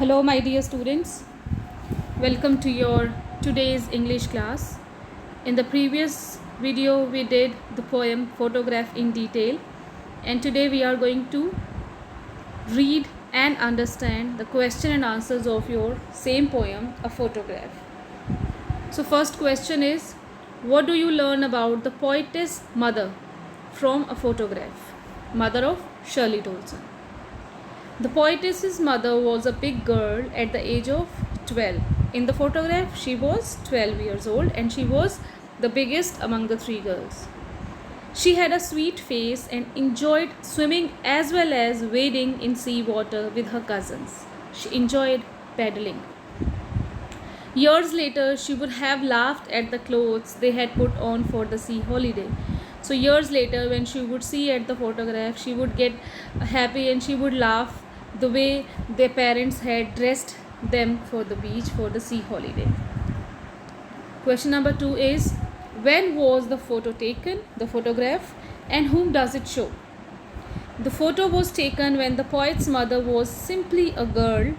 Hello, my dear students. Welcome to your today's English class. In the previous video, we did the poem Photograph in detail, and today we are going to read and understand the question and answers of your same poem, A Photograph. So, first question is, what do you learn about the poetess mother from a photograph? Mother of Shirley Tolson. The poetess's mother was a big girl at the age of 12. In the photograph, she was 12 years old and she was the biggest among the three girls. She had a sweet face and enjoyed swimming as well as wading in sea water with her cousins. She enjoyed paddling. Years later, she would have laughed at the clothes they had put on for the sea holiday. So, years later, when she would see at the photograph, she would get happy and she would laugh the way their parents had dressed them for the beach for the sea holiday. Question number 2 is, when was the photo taken, the photograph, and whom does it show? The photo was taken when the poet's mother was simply a girl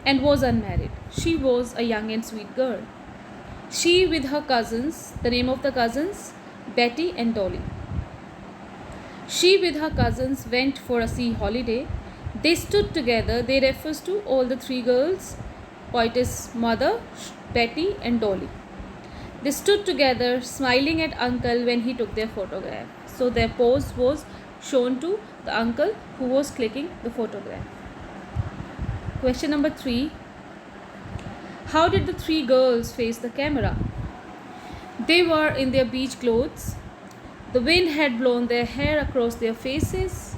and was unmarried. She was a young and sweet girl. She with her cousins, the name of the cousins, Betty and Dolly. She with her cousins went for a sea holiday. They stood together. They refers to all the three girls, poetess mother, Betty and Dolly. They stood together smiling at uncle when he took their photograph. So their pose was shown to the uncle who was clicking the photograph. Question number 3. How did the three girls face the camera? They were in their beach clothes. The wind had blown their hair across their faces.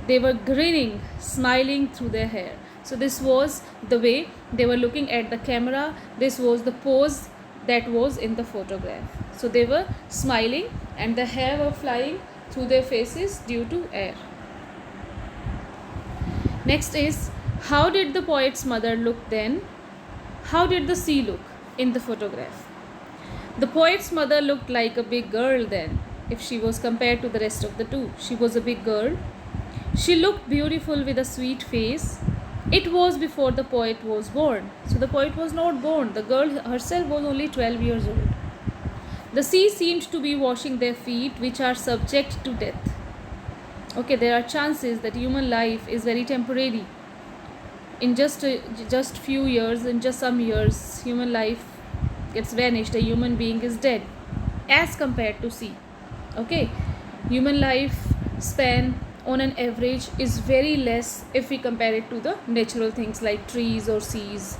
They were grinning, smiling through their hair. So this was the way they were looking at the camera. This was the pose that was in the photograph. So they were smiling and the hair were flying through their faces due to air. Next is, how did the poet's mother look then? How did the sea look in the photograph? The poet's mother looked like a big girl then. If she was compared to the rest of the two, she was a big girl. She looked beautiful with a sweet face. It was before the poet was born. So the poet was not born. The girl herself was only 12 years old. The sea seemed to be washing their feet, which are subject to death. Okay, there are chances that human life is very temporary. In just few years, in just some years, human life gets vanished. A human being is dead as compared to sea. Okay, human life span on an average is very less if we compare it to the natural things like trees or seas.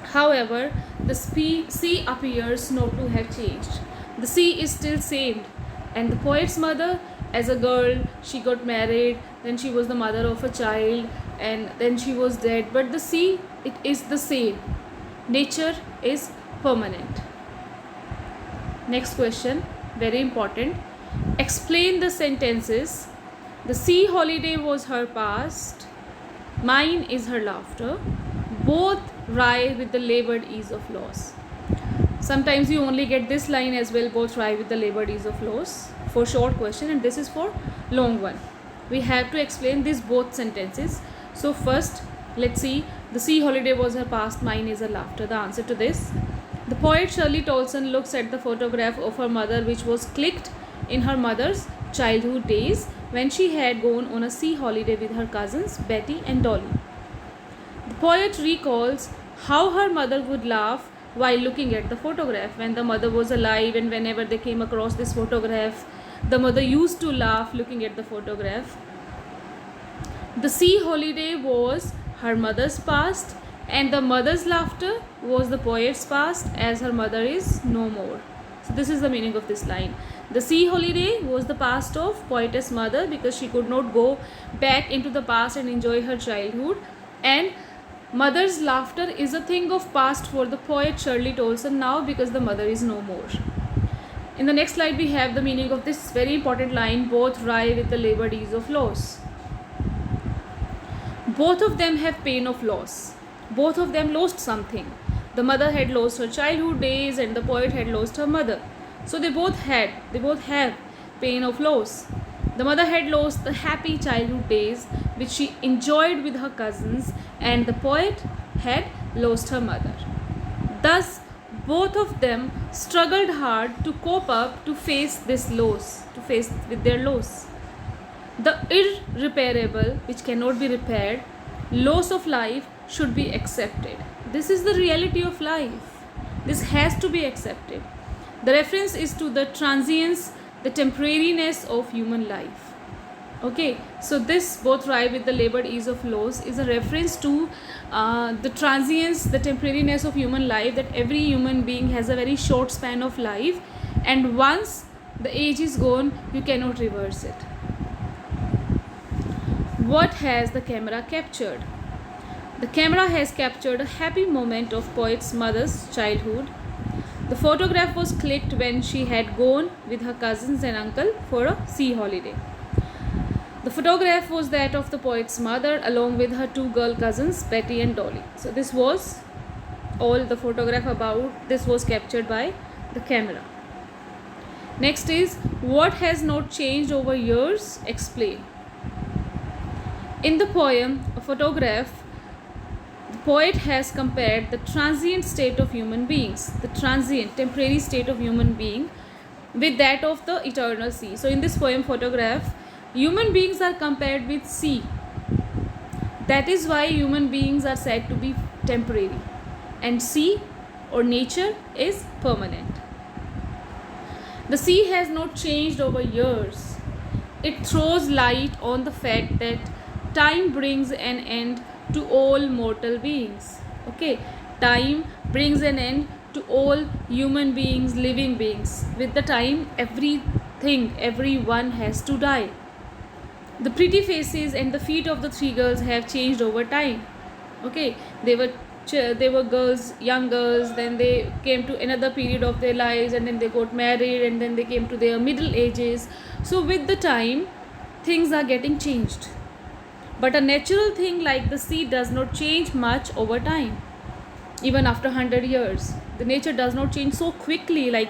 However, the sea appears not to have changed. The sea is still same, and the poet's mother, as a girl, she got married, then she was the mother of a child, and then she was dead. But the sea, it is the same. Nature is permanent. Next question, very important. Explain the sentences. The sea holiday was her past. Mine is her laughter. Both ride with the labored ease of loss. Sometimes you only get this line as well, both ride with the labored ease of loss, for short question, and this is for long one. We have to explain these both sentences. So first, let's see. The sea holiday was her past, mine is her laughter. The answer to this. The poet Shirley Tolson looks at the photograph of her mother, which was clicked in her mother's childhood days when she had gone on a sea holiday with her cousins Betty and Dolly. The poet recalls how her mother would laugh while looking at the photograph. When the mother was alive and whenever they came across this photograph, the mother used to laugh looking at the photograph. The sea holiday was her mother's past, and the mother's laughter was the poet's past, as her mother is no more. So this is the meaning of this line. The sea holiday was the past of poetess mother because she could not go back into the past and enjoy her childhood, and mother's laughter is a thing of past for the poet Shirley Tolson now because the mother is no more. In the next slide, we have the meaning of this very important line, both ride with the labored ease of loss. Both of them have pain of loss. Both of them lost something. The mother had lost her childhood days and the poet had lost her mother. So they both have pain of loss. The mother had lost the happy childhood days which she enjoyed with her cousins, and the poet had lost her mother. Thus, both of them struggled hard to cope up to face this loss, to face with their loss. The irreparable, which cannot be repaired, loss of life should be accepted. This is the reality of life. This has to be accepted. The reference is to the transience, the temporariness of human life. Okay, so this both ride with the labored ease of loss is a reference to the transience, the temporariness of human life, that every human being has a very short span of life, and once the age is gone, you cannot reverse it. What has the camera captured? The camera has captured a happy moment of poet's mother's childhood. The photograph was clicked when she had gone with her cousins and uncle for a sea holiday. The photograph was that of the poet's mother along with her two girl cousins, Betty and Dolly. So this was all the photograph about. This was captured by the camera. Next is, what has not changed over years? Explain. In the poem, a photograph, the poet has compared the transient state of human beings, the transient, temporary state of human being, with that of the eternal sea. So in this poem photograph, human beings are compared with sea. That is why human beings are said to be temporary, and sea or nature is permanent. The sea has not changed over years. It throws light on the fact that time brings an end to all mortal beings. Okay, time brings an end to all human beings, living beings. With the time, everything, everyone has to die. The pretty faces and the feet of the three girls have changed over time. Okay, they were girls, young girls, then they came to another period of their lives, and then they got married, and then they came to their middle ages. So with the time, things are getting changed. But a natural thing like the sea does not change much over time. Even after 100 years, the nature does not change so quickly like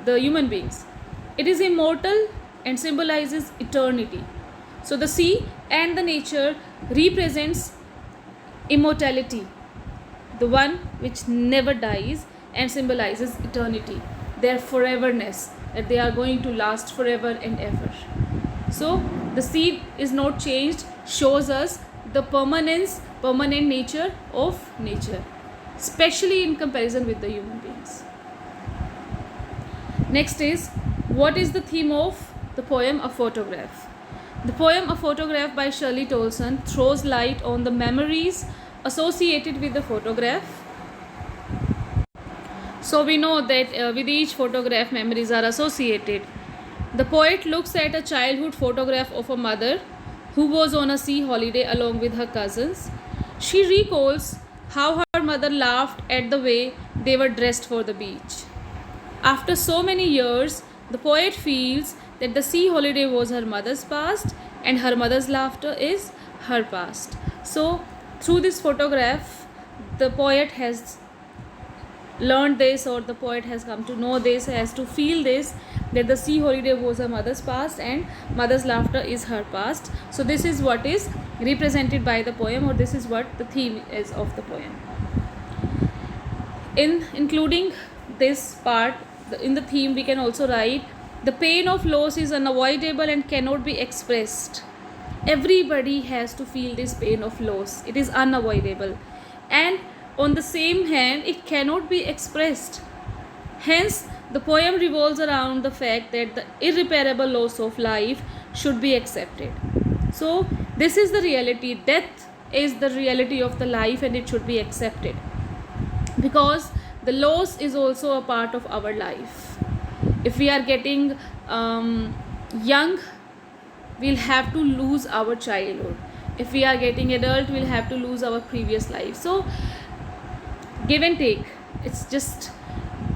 the human beings. It is immortal and symbolizes eternity. So the sea and the nature represents immortality, the one which never dies, and symbolizes eternity, their foreverness, that they are going to last forever and ever. So the sea is not changed, shows us the permanent nature of nature, especially in comparison with the human beings. Next is, what is the theme of the poem A Photograph? The poem A Photograph by Shirley Tolson throws light on the memories associated with the photograph. So we know that with each photograph, memories are associated. The poet looks at a childhood photograph of a mother who was on a sea holiday along with her cousins. She recalls how her mother laughed at the way they were dressed for the beach. After so many years, the poet feels that the sea holiday was her mother's past and her mother's laughter is her past. So, through this photograph, the poet has learned this, or the poet has come to know this, has to feel this, that the sea holiday was her mother's past and mother's laughter is her past. So this is what is represented by the poem, or this is what the theme is of the poem. In including this part in the theme, we can also write, the pain of loss is unavoidable and cannot be expressed. Everybody has to feel this pain of loss. It is unavoidable, and on the same hand, it cannot be expressed. Hence, the poem revolves around the fact that the irreparable loss of life should be accepted. So, this is the reality. Death is the reality of the life, and it should be accepted, because the loss is also a part of our life. If we are getting young, we'll have to lose our childhood. If we are getting adult, we'll have to lose our previous life. So give and take, it's just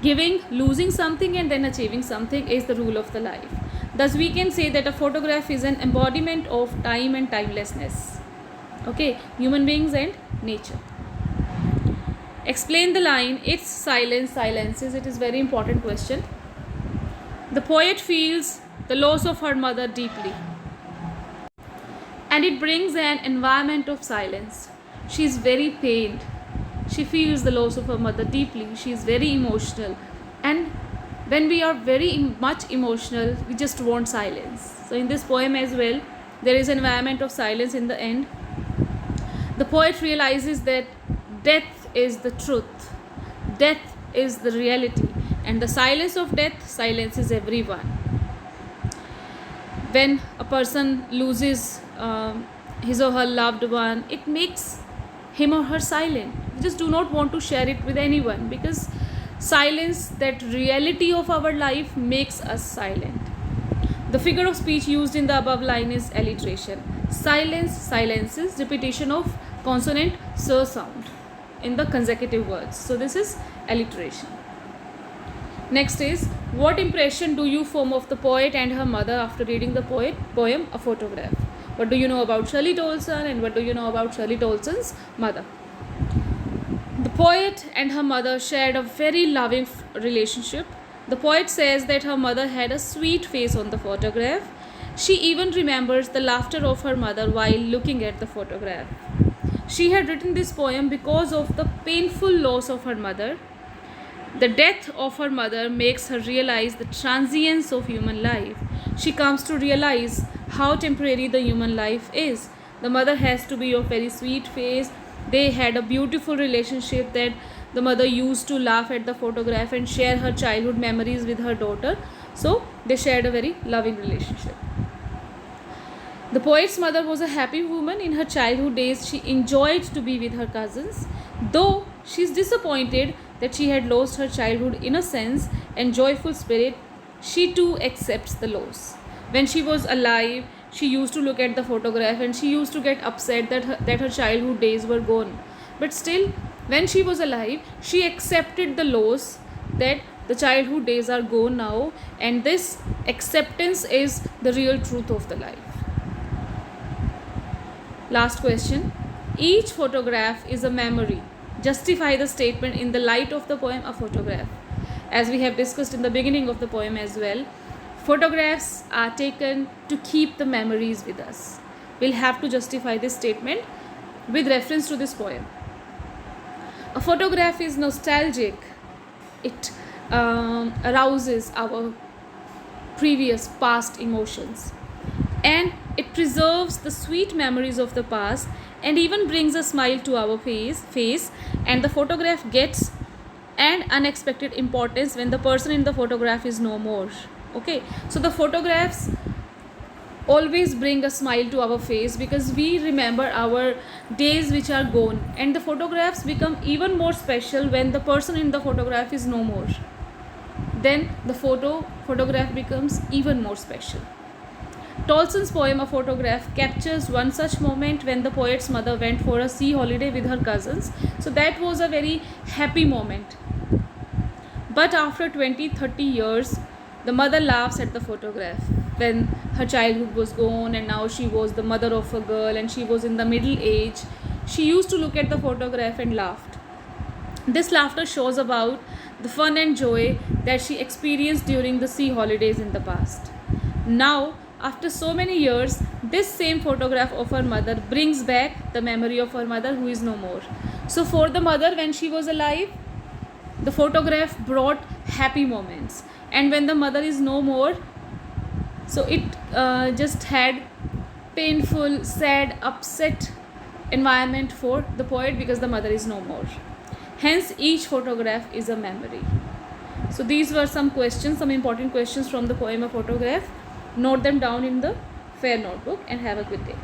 giving, losing something, and then achieving something is the rule of the life. Thus we can say that a photograph is an embodiment of time and timelessness. Okay, human beings and nature. Explain the line, its silence silences. It is very important question. The poet feels the loss of her mother deeply. and it brings an environment of silence. She is very pained. She feels the loss of her mother deeply. She is very emotional, and when we are very much emotional, we just want silence. So in this poem as well, there is an environment of silence in the end. The poet realizes that death is the truth, death is the reality, and the silence of death silences everyone. When a person loses his or her loved one, it makes him or her silent. We just do not want to share it with anyone, because silence, that reality of our life, makes us silent. The figure of speech used in the above line is alliteration. Silence silences, repetition of consonant s sound in the consecutive words. So this is alliteration. Next is, what impression do you form of the poet and her mother after reading the poem A Photograph? What do you know about Shirley Tolson, and what do you know about Shirley Tolson's mother? The poet and her mother shared a very loving relationship. The poet says that her mother had a sweet face on the photograph. She even remembers the laughter of her mother while looking at the photograph. She had written this poem because of the painful loss of her mother. The death of her mother makes her realize the transience of human life. She comes to realize how temporary the human life is. The mother has to be of very sweet face. They had a beautiful relationship, that the mother used to laugh at the photograph and share her childhood memories with her daughter. So they shared a very loving relationship. The poet's mother was a happy woman. In her childhood days, she enjoyed to be with her cousins, though she is disappointed that she had lost her childhood innocence and joyful spirit. She too accepts the loss. When she was alive, she used to look at the photograph and she used to get upset that her childhood days were gone. But still, when she was alive, she accepted the loss, that the childhood days are gone now, and this acceptance is the real truth of the life. Last question. Each photograph is a memory. Justify the statement in the light of the poem A Photograph. As we have discussed in the beginning of the poem as well, photographs are taken to keep the memories with us. We'll have to justify this statement with reference to this poem. A photograph is nostalgic. It arouses our previous past emotions, and it preserves the sweet memories of the past and even brings a smile to our face. And the photograph gets an unexpected importance when the person in the photograph is no more. Okay, so the photographs always bring a smile to our face, because we remember our days which are gone, and the photographs become even more special when the person in the photograph is no more. Then the photograph becomes even more special. Tolson's poem A Photograph captures one such moment when the poet's mother went for a sea holiday with her cousins. So that was a very happy moment. But after 20-30 years, the mother laughs at the photograph, when her childhood was gone and now she was the mother of a girl and she was in the middle age. She used to look at the photograph and laughed. This laughter shows about the fun and joy that she experienced during the sea holidays in the past. Now, after so many years, this same photograph of her mother brings back the memory of her mother who is no more. So for the mother, when she was alive, the photograph brought happy moments, and when the mother is no more, so it just had painful, sad, upset environment for the poet, because the mother is no more. Hence, each photograph is a memory. So these were some questions, some important questions from the poem A Photograph. Note them down in the fair notebook and have a good day.